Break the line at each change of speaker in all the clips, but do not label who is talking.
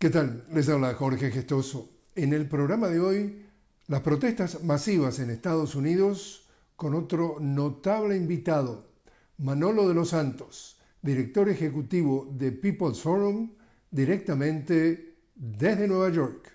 ¿Qué tal? Les habla Jorge Gestoso. En el programa de hoy, las protestas masivas en Estados Unidos con otro notable invitado, Manolo de los Santos, director ejecutivo de People's Forum, directamente desde Nueva York.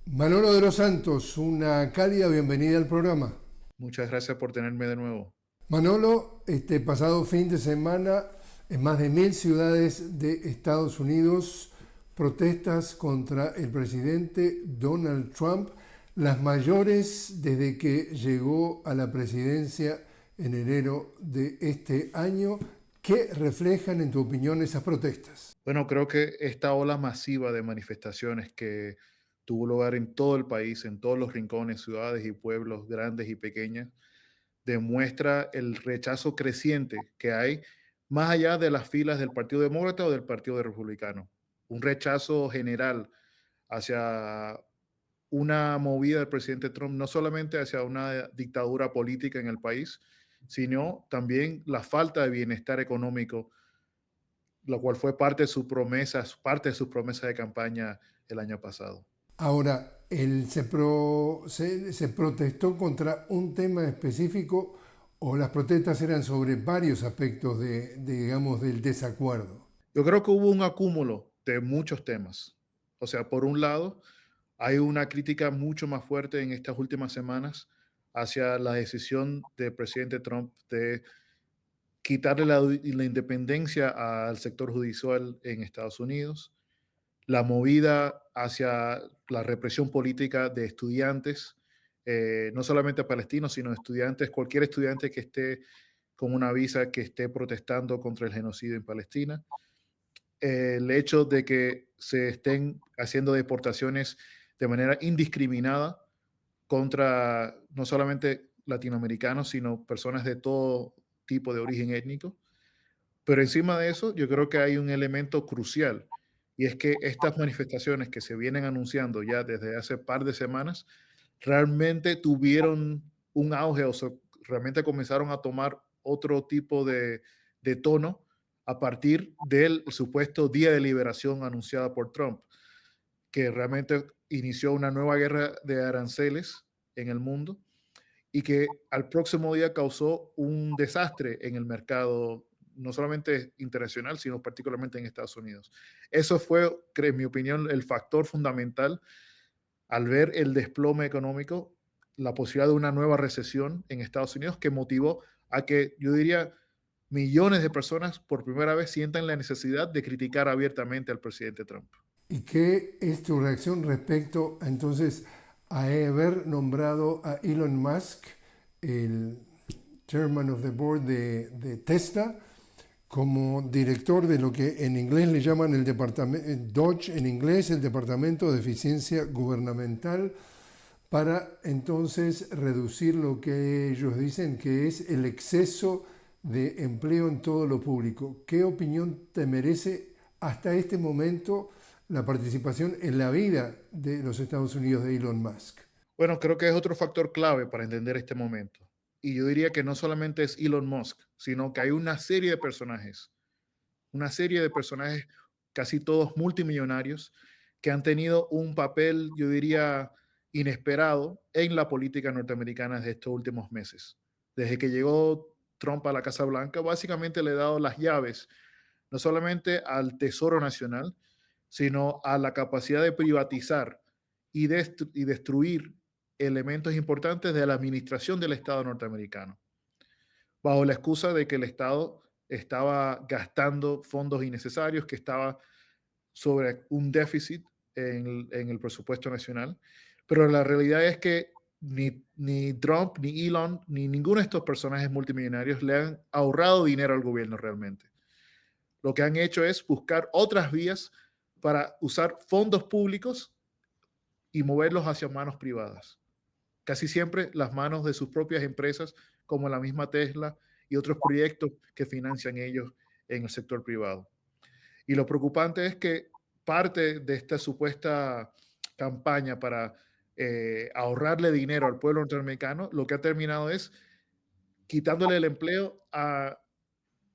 Manolo de los Santos, una cálida bienvenida al programa.
Muchas gracias por tenerme de nuevo.
Manolo, este pasado fin de semana, en más de 1000 ciudades de Estados Unidos, protestas contra el presidente Donald Trump, las mayores desde que llegó a la presidencia en enero de este año. ¿Qué reflejan, en tu opinión, esas protestas?
Bueno, creo que esta ola masiva de manifestaciones que tuvo lugar en todo el país, en todos los rincones, ciudades y pueblos grandes y pequeñas, demuestra el rechazo creciente que hay más allá de las filas del Partido Demócrata o del Partido Republicano. Un rechazo general hacia una movida del presidente Trump, no solamente hacia una dictadura política en el país, sino también la falta de bienestar económico, lo cual fue parte de sus promesas de campaña el año pasado.
Ahora, se protestó contra un tema específico o las protestas eran sobre varios aspectos digamos, del desacuerdo.
Yo creo que hubo un acúmulo de muchos temas. O sea, por un lado, hay una crítica mucho más fuerte en estas últimas semanas hacia la decisión del presidente Trump de quitarle la independencia al sector judicial en Estados Unidos, la movida hacia la represión política de estudiantes, no solamente palestinos, sino estudiantes, cualquier estudiante que esté con una visa que esté protestando contra el genocidio en Palestina. El hecho de que se estén haciendo deportaciones de manera indiscriminada contra no solamente latinoamericanos, sino personas de todo tipo de origen étnico. Pero encima de eso, yo creo que hay un elemento crucial, y es que estas manifestaciones que se vienen anunciando ya desde hace par de semanas, realmente tuvieron un auge, o sea, realmente comenzaron a tomar otro tipo de tono a partir del supuesto día de liberación anunciada por Trump, que realmente inició una nueva guerra de aranceles en el mundo y que al próximo día causó un desastre en el mercado, no solamente internacional, sino particularmente en Estados Unidos. Eso fue, en mi opinión, el factor fundamental al ver el desplome económico, la posibilidad de una nueva recesión en Estados Unidos que motivó a que, yo diría, millones de personas por primera vez sientan la necesidad de criticar abiertamente al presidente Trump.
¿Y qué es tu reacción respecto entonces a haber nombrado a Elon Musk, el Chairman of the Board de Tesla, como director de lo que en inglés le llaman el departamento, Dodge en inglés, el Departamento de Eficiencia Gubernamental, para entonces reducir lo que ellos dicen que es el exceso de empleo en todo lo público? ¿Qué opinión te merece hasta este momento la participación en la vida de los Estados Unidos de Elon Musk?
Bueno, creo que es otro factor clave para entender este momento. Y yo diría que no solamente es Elon Musk, sino que hay una serie de personajes, casi todos multimillonarios, que han tenido un papel, yo diría, inesperado en la política norteamericana de estos últimos meses. Desde que llegó Trump a la Casa Blanca, básicamente le ha dado las llaves no solamente al Tesoro Nacional, sino a la capacidad de privatizar y destruir elementos importantes de la administración del Estado norteamericano, bajo la excusa de que el Estado estaba gastando fondos innecesarios, que estaba sobre un déficit en el presupuesto nacional. Pero la realidad es que ni Trump, ni Elon, ni ninguno de estos personajes multimillonarios le han ahorrado dinero al gobierno realmente. Lo que han hecho es buscar otras vías para usar fondos públicos y moverlos hacia manos privadas. Casi siempre las manos de sus propias empresas, como la misma Tesla y otros proyectos que financian ellos en el sector privado. Y lo preocupante es que parte de esta supuesta campaña para ahorrarle dinero al pueblo norteamericano, lo que ha terminado es quitándole el empleo a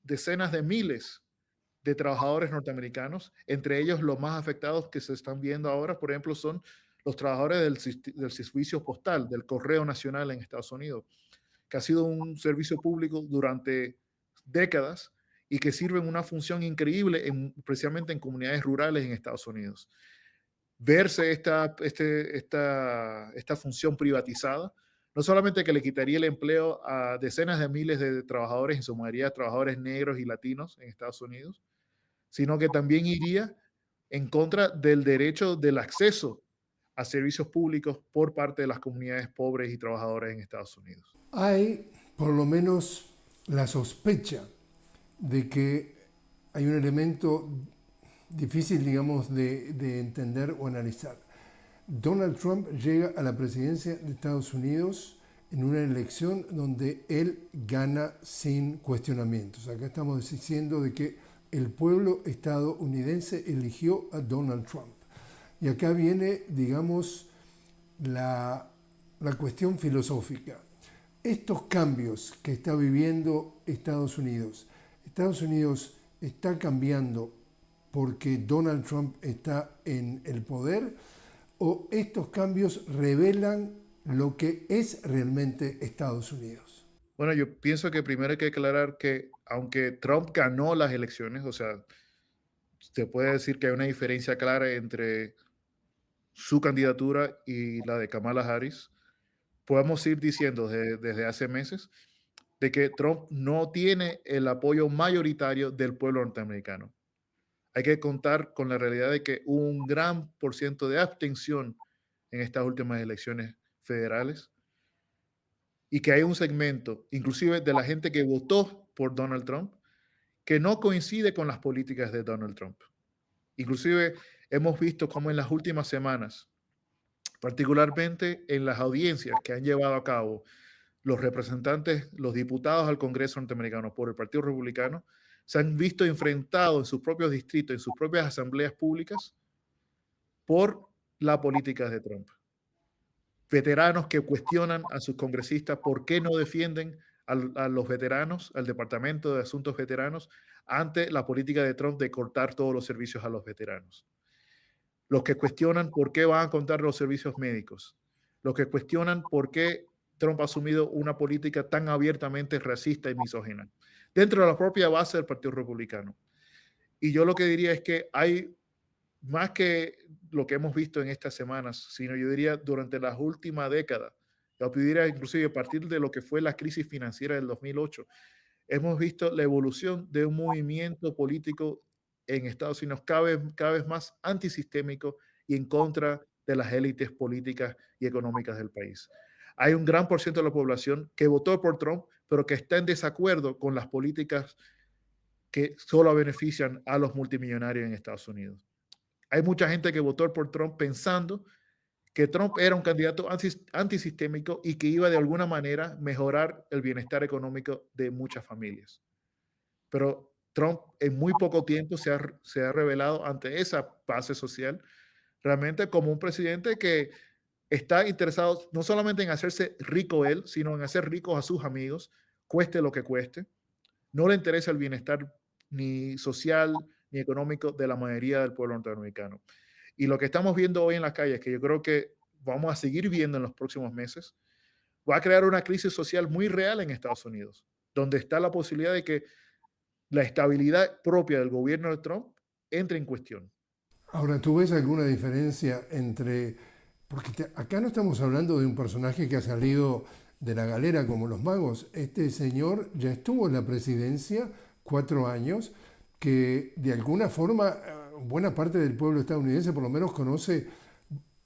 decenas de miles de trabajadores norteamericanos. Entre ellos, los más afectados que se están viendo ahora, por ejemplo, son los trabajadores del servicio postal, del Correo Nacional en Estados Unidos, que ha sido un servicio público durante décadas y que sirven una función increíble precisamente en comunidades rurales en Estados Unidos. Verse esta función privatizada, no solamente que le quitaría el empleo a decenas de miles de trabajadores, en su mayoría trabajadores negros y latinos en Estados Unidos, sino que también iría en contra del derecho del acceso a servicios públicos por parte de las comunidades pobres y trabajadoras en Estados Unidos.
Hay por lo menos la sospecha de que hay un elemento difícil, digamos, de entender o analizar. Donald Trump llega a la presidencia de Estados Unidos en una elección donde él gana sin cuestionamientos. Acá estamos diciendo de que el pueblo estadounidense eligió a Donald Trump. Y acá viene, digamos, la cuestión filosófica. Estos cambios que está viviendo Estados Unidos está cambiando porque Donald Trump está en el poder, o estos cambios revelan lo que es realmente Estados Unidos.
Bueno, yo pienso que primero hay que aclarar que aunque Trump ganó las elecciones, o sea, se puede decir que hay una diferencia clara entre su candidatura y la de Kamala Harris, podemos ir diciendo desde hace meses de que Trump no tiene el apoyo mayoritario del pueblo norteamericano. Hay que contar con la realidad de que hubo un gran por ciento de abstención en estas últimas elecciones federales y que hay un segmento, inclusive de la gente que votó por Donald Trump, que no coincide con las políticas de Donald Trump. Inclusive hemos visto cómo en las últimas semanas, particularmente en las audiencias que han llevado a cabo los representantes, los diputados al Congreso norteamericano por el Partido Republicano, se han visto enfrentados en sus propios distritos, en sus propias asambleas públicas, por la política de Trump. Veteranos que cuestionan a sus congresistas por qué no defienden a los veteranos, al Departamento de Asuntos Veteranos, ante la política de Trump de cortar todos los servicios a los veteranos. Los que cuestionan por qué van a contar los servicios médicos. Los que cuestionan por qué Trump ha asumido una política tan abiertamente racista y misógina dentro de la propia base del Partido Republicano. Y yo lo que diría es que hay más que lo que hemos visto en estas semanas, sino yo diría durante las últimas décadas, yo diría inclusive a partir de lo que fue la crisis financiera del 2008, hemos visto la evolución de un movimiento político en Estados Unidos cada vez más antisistémico y en contra de las élites políticas y económicas del país. Hay un gran por ciento de la población que votó por Trump, pero que está en desacuerdo con las políticas que solo benefician a los multimillonarios en Estados Unidos. Hay mucha gente que votó por Trump pensando que Trump era un candidato antisistémico y que iba de alguna manera mejorar el bienestar económico de muchas familias. Pero Trump en muy poco tiempo se ha revelado ante esa base social realmente como un presidente que está interesado no solamente en hacerse rico él, sino en hacer ricos a sus amigos, cueste lo que cueste. No le interesa el bienestar ni social ni económico de la mayoría del pueblo norteamericano. Y lo que estamos viendo hoy en las calles, que yo creo que vamos a seguir viendo en los próximos meses, va a crear una crisis social muy real en Estados Unidos, donde está la posibilidad de que la estabilidad propia del gobierno de Trump entre en cuestión.
Ahora, ¿tú ves alguna diferencia entre... Porque acá no estamos hablando de un personaje que ha salido de la galera como los magos. Este señor ya estuvo en la presidencia 4 años, que de alguna forma buena parte del pueblo estadounidense por lo menos conoce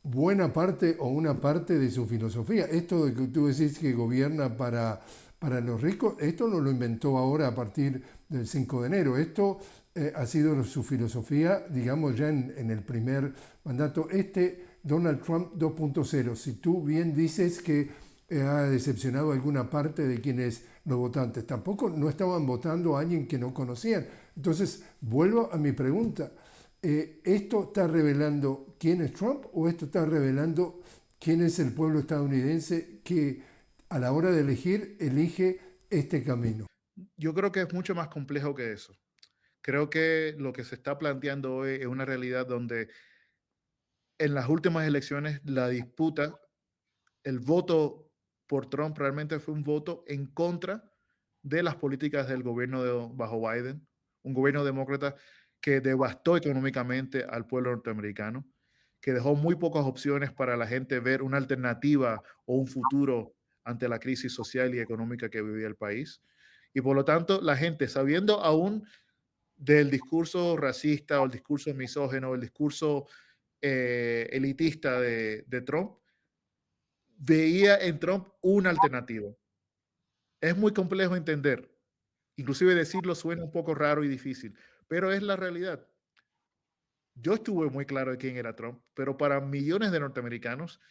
buena parte o una parte de su filosofía. Esto de que tú decís que gobierna para los ricos, esto no lo inventó ahora a partir del 5 de enero. Esto ha sido su filosofía, digamos, ya en el primer mandato. Donald Trump 2.0, si tú bien dices que ha decepcionado a alguna parte de quienes los votantes, tampoco no estaban votando a alguien que no conocían. Entonces, vuelvo a mi pregunta. ¿Esto está revelando quién es Trump o esto está revelando quién es el pueblo estadounidense que a la hora de elegir elige este camino?
Yo creo que es mucho más complejo que eso. Creo que lo que se está planteando hoy es una realidad donde en las últimas elecciones la disputa, el voto por Trump realmente fue un voto en contra de las políticas del gobierno bajo Biden, un gobierno demócrata que devastó económicamente al pueblo norteamericano, que dejó muy pocas opciones para la gente ver una alternativa o un futuro ante la crisis social y económica que vivía el país. Y por lo tanto, la gente, sabiendo aún del discurso racista o el discurso misógino o el discurso elitista de Trump, veía en Trump una alternativa. Es muy complejo entender, inclusive decirlo suena un poco raro y difícil, pero es la realidad. Yo estuve muy claro de quién era Trump, pero para millones de norteamericanos,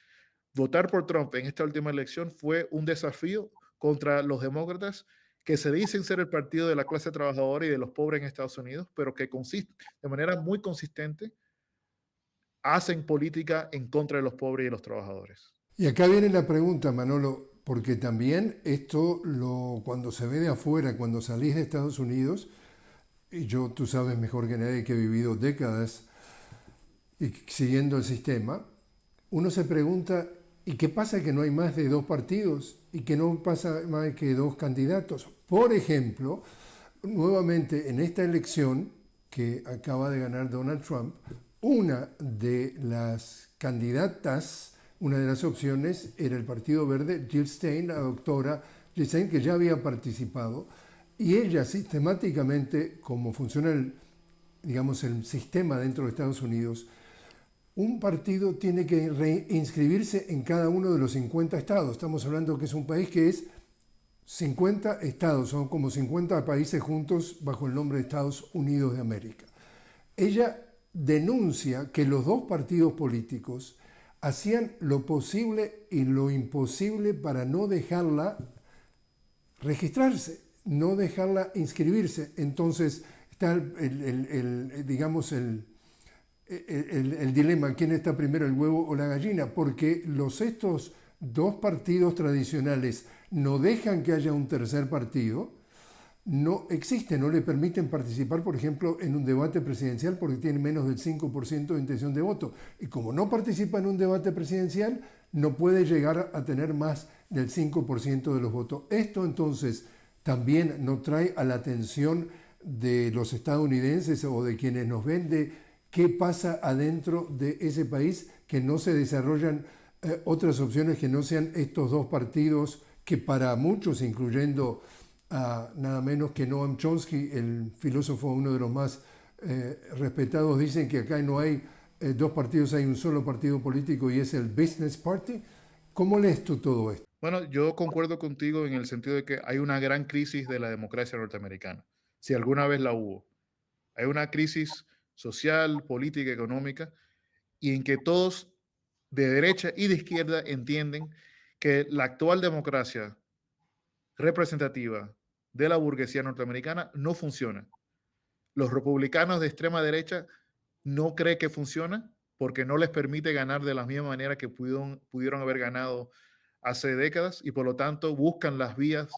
votar por Trump en esta última elección fue un desafío contra los demócratas que se dicen ser el partido de la clase trabajadora y de los pobres en Estados Unidos, pero que de manera muy consistente hacen política en contra de los pobres y de los trabajadores.
Y acá viene la pregunta, Manolo, porque también cuando se ve de afuera, cuando salís de Estados Unidos, y tú sabes mejor que nadie que he vivido décadas y siguiendo el sistema, uno se pregunta, ¿y qué pasa que no hay más de dos partidos? ¿Y que no pasa más que dos candidatos? Por ejemplo, nuevamente en esta elección que acaba de ganar Donald Trump, una de las candidatas, una de las opciones era el Partido Verde, Jill Stein, la doctora Jill Stein, que ya había participado, y ella sistemáticamente, como funciona digamos, el sistema dentro de Estados Unidos, un partido tiene que reinscribirse en cada uno de los 50 estados. Estamos hablando que es un país que es 50 estados, son como 50 países juntos bajo el nombre de Estados Unidos de América. Ella denuncia que los dos partidos políticos hacían lo posible y lo imposible para no dejarla registrarse, no dejarla inscribirse. Entonces está digamos, el dilema, ¿quién está primero, el huevo o la gallina? Porque estos dos partidos tradicionales no dejan que haya un tercer partido, no existe, no le permiten participar, por ejemplo, en un debate presidencial porque tiene menos del 5% de intención de voto. Y como no participa en un debate presidencial, no puede llegar a tener más del 5% de los votos. Esto entonces también nos trae a la atención de los estadounidenses o de quienes nos ven de qué pasa adentro de ese país, que no se desarrollan otras opciones que no sean estos dos partidos que para muchos, incluyendo nada menos que Noam Chomsky, el filósofo, uno de los más respetados, dicen que acá no hay dos partidos, hay un solo partido político y es el Business Party. ¿Cómo lees tú todo esto?
Bueno, yo concuerdo contigo en el sentido de que hay una gran crisis de la democracia norteamericana, si alguna vez la hubo. Hay una crisis social, política, económica, y en que todos de derecha y de izquierda entienden que la actual democracia representativa de la burguesía norteamericana no funciona. Los republicanos de extrema derecha no creen que funciona porque no les permite ganar de la misma manera que pudieron haber ganado hace décadas y por lo tanto buscan las vías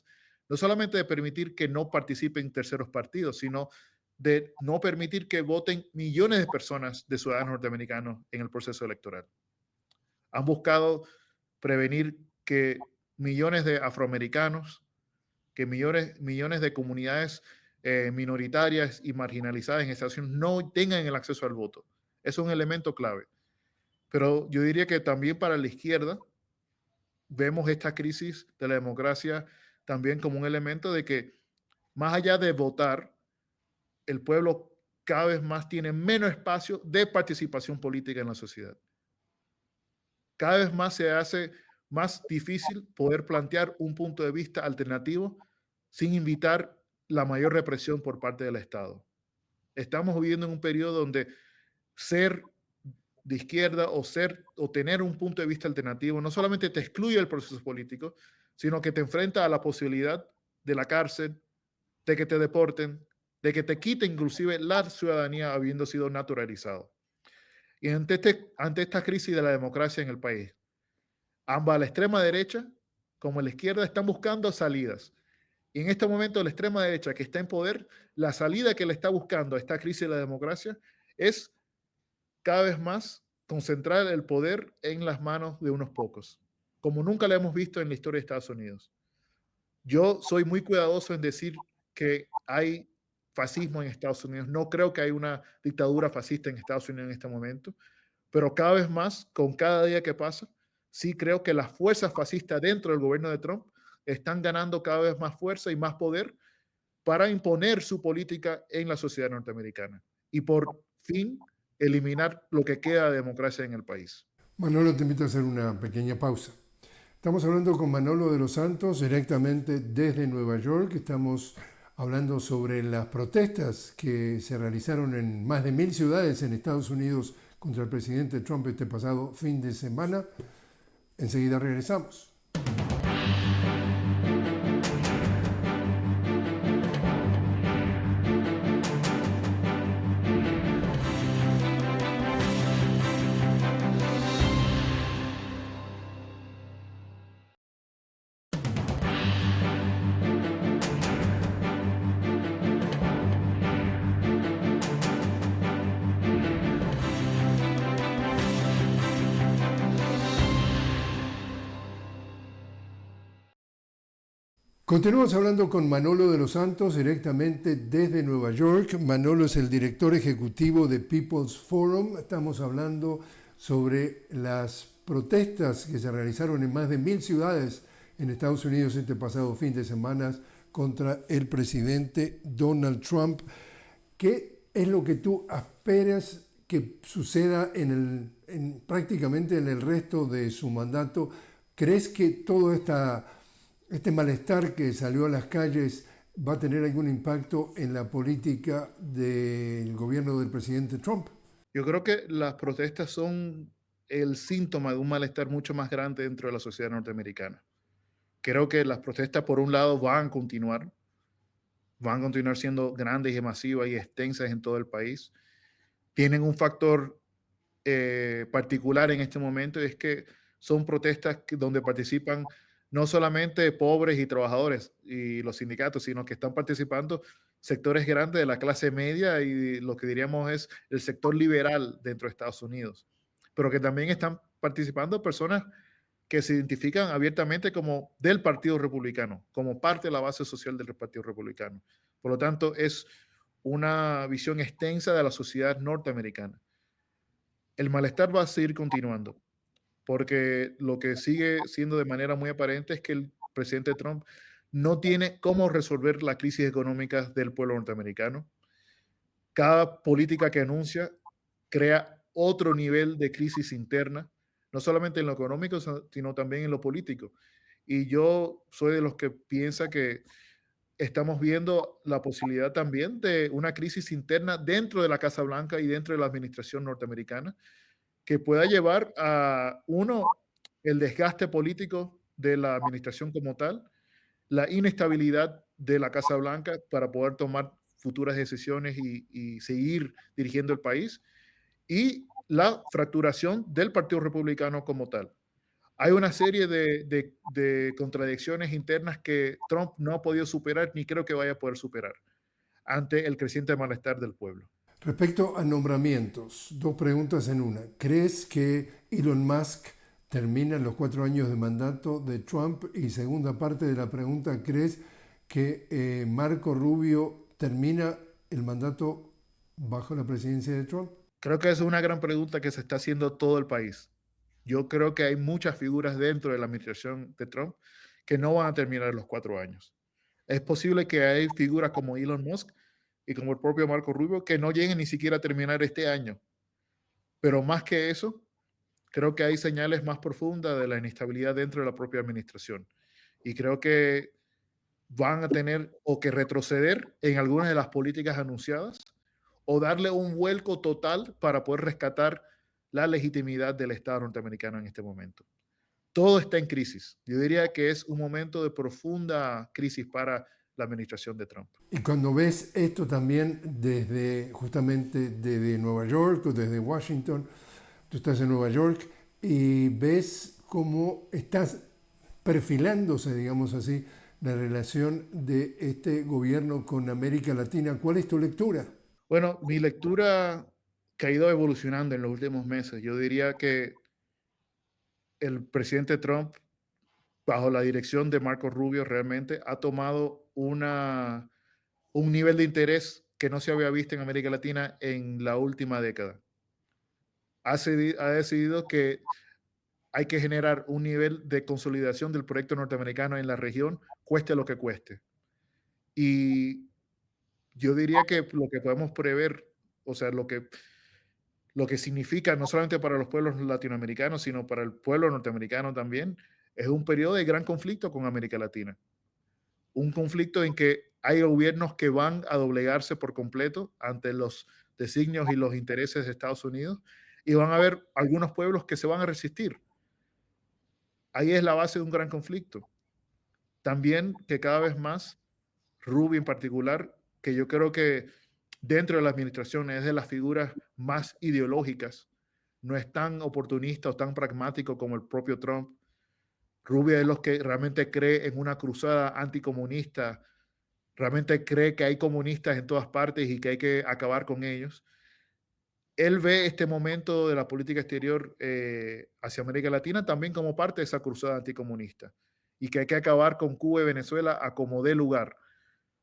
no solamente de permitir que no participen terceros partidos, sino de no permitir que voten millones de personas de ciudadanos norteamericanos en el proceso electoral. Han buscado prevenir que millones de afroamericanos, que millones de comunidades minoritarias y marginalizadas en Estados Unidos no tengan el acceso al voto. Es un elemento clave. Pero yo diría que también para la izquierda vemos esta crisis de la democracia también como un elemento de que más allá de votar, el pueblo cada vez más tiene menos espacio de participación política en la sociedad. Cada vez más se hace más difícil poder plantear un punto de vista alternativo sin invitar la mayor represión por parte del Estado. Estamos viviendo en un periodo donde ser de izquierda o tener un punto de vista alternativo no solamente te excluye del proceso político, sino que te enfrenta a la posibilidad de la cárcel, de que te deporten, de que te quiten inclusive la ciudadanía habiendo sido naturalizado. Y ante esta crisis de la democracia en el país, ambas, la extrema derecha como la izquierda, están buscando salidas. Y en este momento la extrema derecha que está en poder, la salida que le está buscando a esta crisis de la democracia es cada vez más concentrar el poder en las manos de unos pocos, como nunca lo hemos visto en la historia de Estados Unidos. Yo soy muy cuidadoso en decir que hay fascismo en Estados Unidos. No creo que hay una dictadura fascista en Estados Unidos en este momento, pero cada vez más, con cada día que pasa, sí creo que las fuerzas fascistas dentro del gobierno de Trump están ganando cada vez más fuerza y más poder para imponer su política en la sociedad norteamericana y por fin eliminar lo que queda de democracia en el país.
Manolo, te invito a hacer una pequeña pausa. Estamos hablando con Manolo de los Santos directamente desde Nueva York. Estamos hablando sobre las protestas que se realizaron en más de 1000 ciudades en Estados Unidos contra el presidente Trump este pasado fin de semana. Enseguida regresamos. Continuamos hablando con Manolo de los Santos directamente desde Nueva York. Manolo es el director ejecutivo de People's Forum. Estamos hablando sobre las protestas que se realizaron en más de 1000 ciudades en Estados Unidos este pasado fin de semana contra el presidente Donald Trump. ¿Qué es lo que tú esperas que suceda prácticamente en el resto de su mandato? ¿Crees que todo este malestar que salió a las calles va a tener algún impacto en la política del gobierno del presidente Trump?
Yo creo que las protestas son el síntoma de un malestar mucho más grande dentro de la sociedad norteamericana. Creo que las protestas, por un lado, van a continuar siendo grandes y masivas y extensas en todo el país. Tienen un factor particular en este momento, y es que son protestas donde participan no solamente pobres y trabajadores y los sindicatos, sino que están participando sectores grandes de la clase media y lo que diríamos es el sector liberal dentro de Estados Unidos, pero que también están participando personas que se identifican abiertamente como del Partido Republicano, como parte de la base social del Partido Republicano. Por lo tanto, es una visión extensa de la sociedad norteamericana. El malestar va a seguir continuando, porque lo que sigue siendo de manera muy aparente es que el presidente Trump no tiene cómo resolver la crisis económica del pueblo norteamericano. Cada política que anuncia crea otro nivel de crisis interna, no solamente en lo económico, sino también en lo político. Y yo soy de los que piensa que estamos viendo la posibilidad también de una crisis interna dentro de la Casa Blanca y dentro de la administración norteamericana, que pueda llevar a, uno, el desgaste político de la administración como tal, la inestabilidad de la Casa Blanca para poder tomar futuras decisiones y seguir dirigiendo el país, y la fracturación del Partido Republicano como tal. Hay una serie de contradicciones internas que Trump no ha podido superar ni creo que vaya a poder superar ante el creciente malestar del pueblo.
Respecto a nombramientos, dos preguntas en una. ¿Crees que Elon Musk termina los 4 años de mandato de Trump? Y segunda parte de la pregunta, ¿crees que Marco Rubio termina el mandato bajo la presidencia de Trump?
Creo que esa es una gran pregunta que se está haciendo todo el país. Yo creo que hay muchas figuras dentro de la administración de Trump que no van a terminar los 4 años. Es posible que hay figuras como Elon Musk y como el propio Marco Rubio que no lleguen ni siquiera a terminar este año. Pero más que eso, creo que hay señales más profundas de la inestabilidad dentro de la propia administración. Y creo que van a tener o que retroceder en algunas de las políticas anunciadas o darle un vuelco total para poder rescatar la legitimidad del Estado norteamericano en este momento. Todo está en crisis. Yo diría que es un momento de profunda crisis para la administración de Trump.
Y cuando ves esto también justamente desde Nueva York o desde Washington, tú estás en Nueva York y ves cómo estás perfilándose, digamos así, la relación de este gobierno con América Latina. ¿Cuál es tu lectura?
Bueno, mi lectura que ha ido evolucionando en los últimos meses. Yo diría que el presidente Trump, bajo la dirección de Marco Rubio, realmente ha tomado un nivel de interés que no se había visto en América Latina en la última década. Ha decidido que hay que generar un nivel de consolidación del proyecto norteamericano en la región, cueste lo que cueste. Y yo diría que lo que podemos prever, o sea, lo que significa no solamente para los pueblos latinoamericanos, sino para el pueblo norteamericano también, es un periodo de gran conflicto con América Latina. Un conflicto en que hay gobiernos que van a doblegarse por completo ante los designios y los intereses de Estados Unidos y van a haber algunos pueblos que se van a resistir. Ahí es la base de un gran conflicto. También que cada vez más, Rubio en particular, que yo creo que dentro de la administración es de las figuras más ideológicas, no es tan oportunista o tan pragmático como el propio Trump. Rubio es de los que realmente cree en una cruzada anticomunista, realmente cree que hay comunistas en todas partes y que hay que acabar con ellos. Él ve este momento de la política exterior hacia América Latina también como parte de esa cruzada anticomunista y que hay que acabar con Cuba y Venezuela a como dé lugar.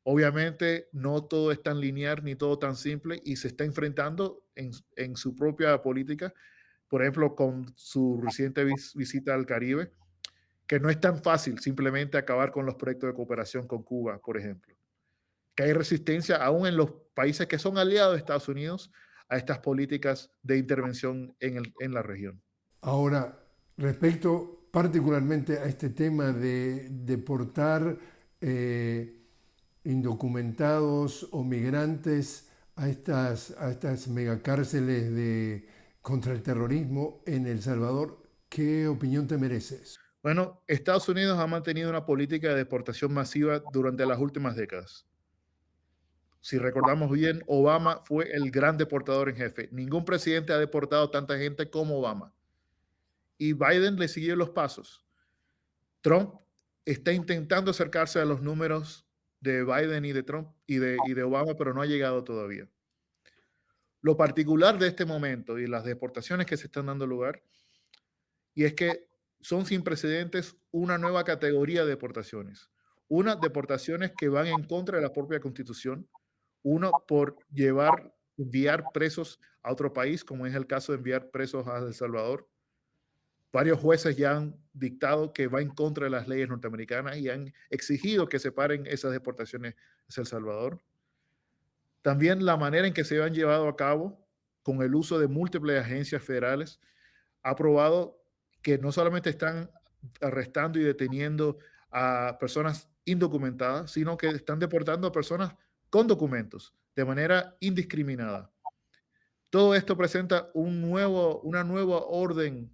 Obviamente no todo es tan lineal ni todo tan simple y se está enfrentando en su propia política, por ejemplo, con su reciente visita al Caribe, que no es tan fácil simplemente acabar con los proyectos de cooperación con Cuba, por ejemplo. Que hay resistencia aún en los países que son aliados de Estados Unidos a estas políticas de intervención en la región.
Ahora, respecto particularmente a este tema de deportar indocumentados o migrantes a estas megacárceles contra el terrorismo en El Salvador, ¿qué opinión te mereces?
Bueno, Estados Unidos ha mantenido una política de deportación masiva durante las últimas décadas. Si recordamos bien, Obama fue el gran deportador en jefe. Ningún presidente ha deportado tanta gente como Obama. Y Biden le siguió los pasos. Trump está intentando acercarse a los números de Biden y de Trump y de Obama, pero no ha llegado todavía. Lo particular de este momento y las deportaciones que se están dando lugar, y es que son sin precedentes una nueva categoría de deportaciones. Unas deportaciones que van en contra de la propia Constitución, uno por enviar presos a otro país, como es el caso de enviar presos a El Salvador. Varios jueces ya han dictado que va en contra de las leyes norteamericanas y han exigido que se paren esas deportaciones hacia El Salvador. También la manera en que se han llevado a cabo con el uso de múltiples agencias federales ha probado que no solamente están arrestando y deteniendo a personas indocumentadas, sino que están deportando a personas con documentos de manera indiscriminada. Todo esto presenta una nueva orden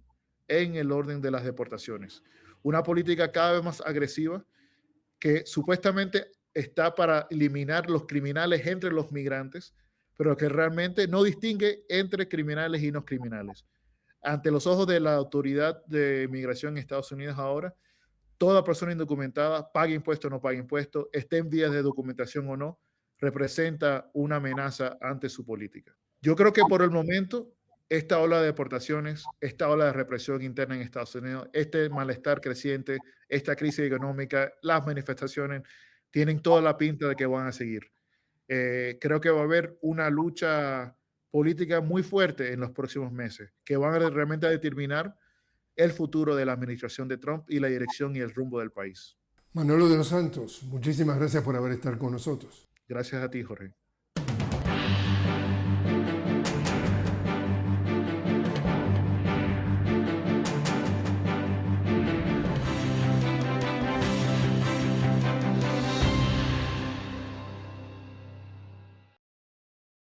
en el orden de las deportaciones. Una política cada vez más agresiva que supuestamente está para eliminar los criminales entre los migrantes, pero que realmente no distingue entre criminales y no criminales. Ante los ojos de la autoridad de migración en Estados Unidos ahora, toda persona indocumentada, pague impuesto o no pague impuesto, esté en vías de documentación o no, representa una amenaza ante su política. Yo creo que por el momento, esta ola de deportaciones, esta ola de represión interna en Estados Unidos, este malestar creciente, esta crisis económica, las manifestaciones, tienen toda la pinta de que van a seguir. Creo que va a haber una lucha política muy fuerte en los próximos meses, que van a realmente a determinar el futuro de la administración de Trump y la dirección y el rumbo del país.
Manolo de los Santos, muchísimas gracias por haber estado con nosotros.
Gracias a ti, Jorge.